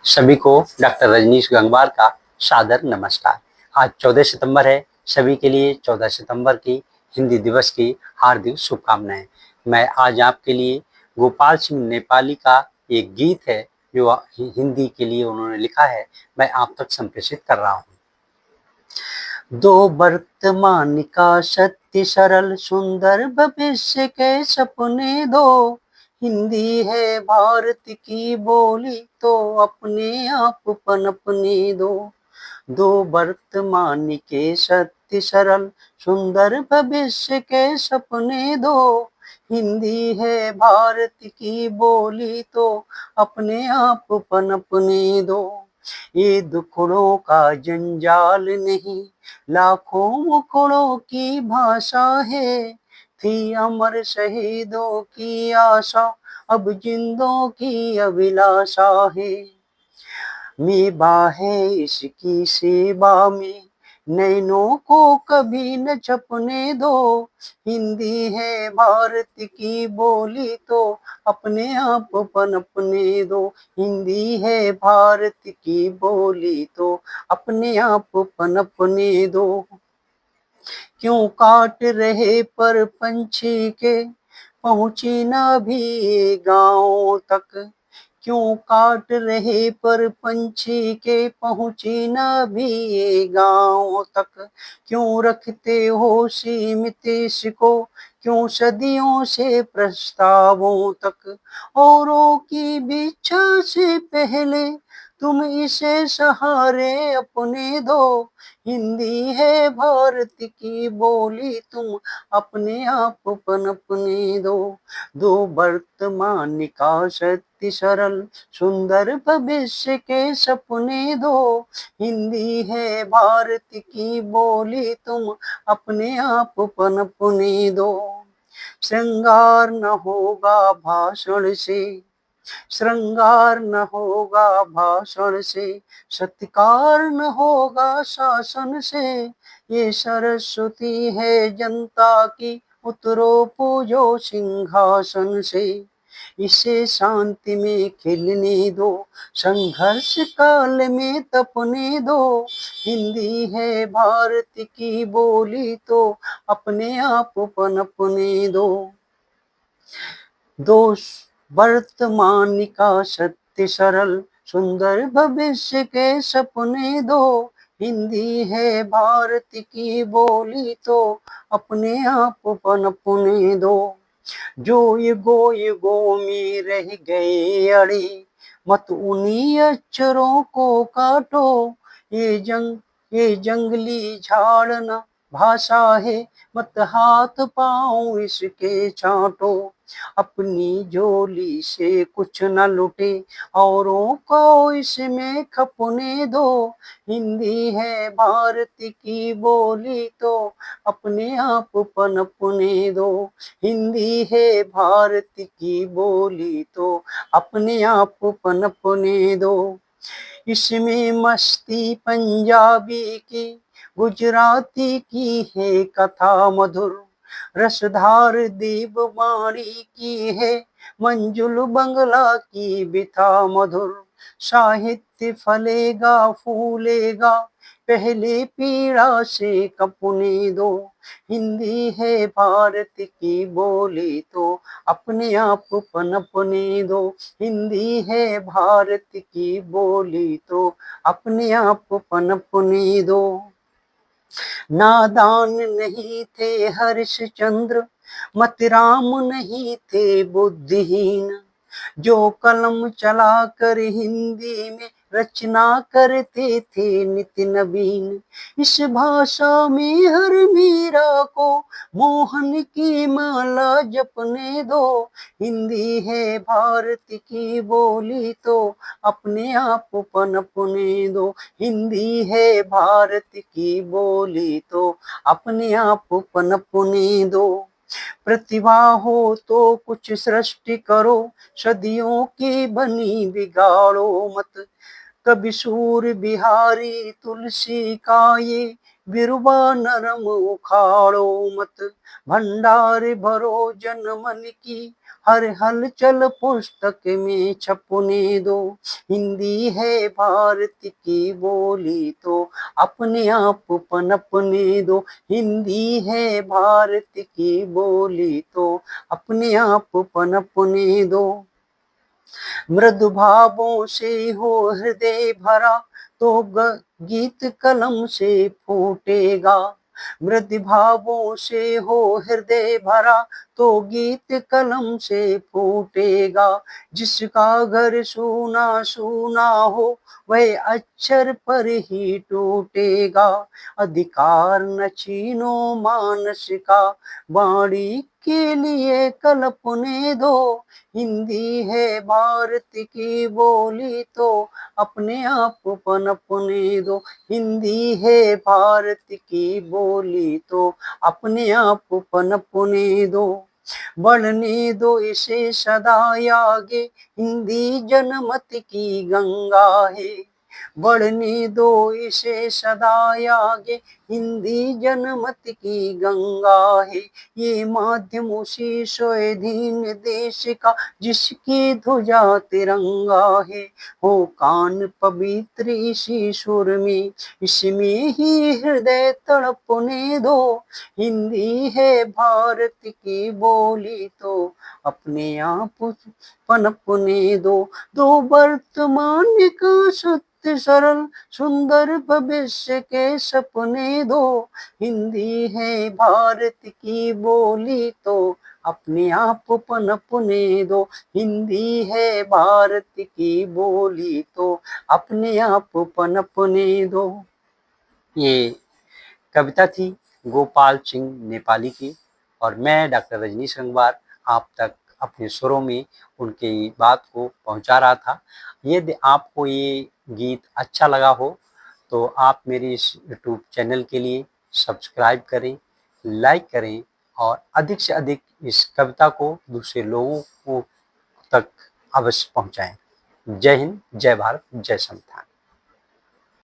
सभी को डॉक्टर रजनीश गंगवार का सादर नमस्कार। आज 14 सितंबर है। सभी के लिए 14 सितंबर की हिंदी दिवस की हार्दिक शुभकामनाएं। मैं आज आपके लिए गोपाल सिंह नेपाली का एक गीत है जो हिंदी के लिए उन्होंने लिखा है, मैं आप तक संप्रेषित कर रहा हूँ। दो वर्तमान का सत्य सरल सुंदर भविष्य के सपने दो। हिंदी है भारत की बोली तो अपने आप पनपने दो। दो वर्तमान के सत्य सरल सुंदर भविष्य के सपने दो। हिंदी है भारत की बोली तो अपने आप पनपने दो। ये दुखड़ों का जंजाल नहीं, लाखों मुखड़ों की भाषा है। थी अमर शहीदों की आशा, अब जिंदों की अभिलाषा है। मेवा है इसकी सेवा में, नैनों को कभी न छपने दो। हिंदी है भारत की बोली तो अपने आप पनपने दो। हिंदी है भारत की बोली तो अपने आप पनपने दो। क्यों काट रहे पर पंछी के पहुंची ना भी गाँव तक। क्यों काट रहे पर पंछी के पहुंची ना भी ये गाँव तक। क्यों रखते हो सीमित इसको, क्यों सदियों से प्रस्तावों तक। औरों की भिक्षा से पहले तुम इसे सहारे अपने दो। हिंदी है भारत की बोली तुम अपने आप पनपने दो। दो वर्तमान का सत्य सरल सुंदर भविष्य के सपने दो। हिंदी है भारत की बोली तुम अपने आप पनपने दो। श्रृंगार न होगा भाषण से, श्रृंगार न होगा भाषण से, सत्कार न होगा शासन से। ये सरस्वती है जनता की, उतरो पूजो सिंहासन से। इसे शांति में खिलने दो, संघर्ष काल में तपने दो। हिंदी है भारत की बोली तो अपने आप पनपने दो। दो वर्तमान का सत्य सरल सुंदर भविष्य के सपने दो। हिंदी है भारत की बोली तो अपने आप पनपने दो। जो युगों में रह गए अड़े, मत उन्हीं अक्षरों को काटो। ये जंगली झाड़ न भाषा है, मत हाथ पाँव इसके चाटो। अपनी झोली से कुछ न लुटे, औरों को इसमें खपने दो। हिंदी है भारत की बोली तो अपने आप पनपने दो। हिंदी है भारत की बोली तो अपने आप पनपने दो। इसमें मस्ती पंजाबी की, गुजराती की है कथा मधुर। रसधार देववाणी की है, मंजुल बंगला की बिथा मधुर। साहित्य फलेगा फूलेगा, पहले पीड़ा से कपने दो। हिंदी है भारत की बोली तो अपने आप पनपने दो। हिंदी है भारत की बोली तो अपने आप पनपने दो। नादान नहीं थे हरिश्चंद्र, मतिराम नहीं थे बुद्धिहीन। जो कलम चला कर हिंदी में रचना करते थे नित्य नवीन। इस भाषा में हर मीरा को मोहन की माला जपने दो। हिंदी है भारत की बोली तो अपने आप पनपने दो। हिंदी है भारत की बोली तो अपने आप पनपने दो। प्रतिभा हो तो कुछ सृष्टि करो, सदियों की बनी बिगाड़ो मत। कभी सूर बिहारी तुलसी का ये बिरुवा नरम उखाड़ो मत। भंडार भरो जन मन की, हर हलचल पुस्तक में छपने दो। हिंदी है भारत की बोली तो अपने आप पनपने दो। हिंदी है भारत की बोली तो अपने आप पनपने दो। मृदु भावों से हो हृदय भरा तो गीत कलम से फूटेगा। मृदु भावों से हो हृदय भरा तो गीत कलम से फूटेगा। जिसका घर सूना सूना हो वह अक्षर पर ही टूटेगा। अधिकार न छीनो मानस का वाणी के लिए कल्पने दो। हिंदी है भारत की बोली तो अपने आप पनपने दो। हिंदी है भारत की बोली तो अपने आप पनपने दो। बढ़ने दो इसे सदा आगे, हिंदी जनमत की गंगा है। बढ़ने दो इसे सदा आगे, हिंदी जनमत की गंगा है। ये माध्यम उसी स्वाधीन देश का जिसकी ध्वजा तिरंगा है। हो कान पवित्र इसी सुर में, इसमें ही हृदय तड़पने दो। हिंदी है भारत की बोली तो अपने आप पनपने दो। दो वर्तमान का सत्य सरल सुंदर भविष्य के सपने दो। हिंदी है भारत की बोली तो अपने आप पनपने दो। हिंदी है भारत की बोली तो अपने आप पनपने दो। ये कविता थी गोपाल सिंह नेपाली की, और मैं डॉक्टर रजनीश गंगवार आप तक अपने सुरों में उनकी बात को पहुंचा रहा था। यदि आपको ये गीत अच्छा लगा हो तो आप मेरे इस यूट्यूब चैनल के लिए सब्सक्राइब करें, लाइक करें और अधिक से अधिक इस कविता को दूसरे लोगों को तक अवश्य पहुंचाएं। जय हिंद, जय भारत, जय संविधान।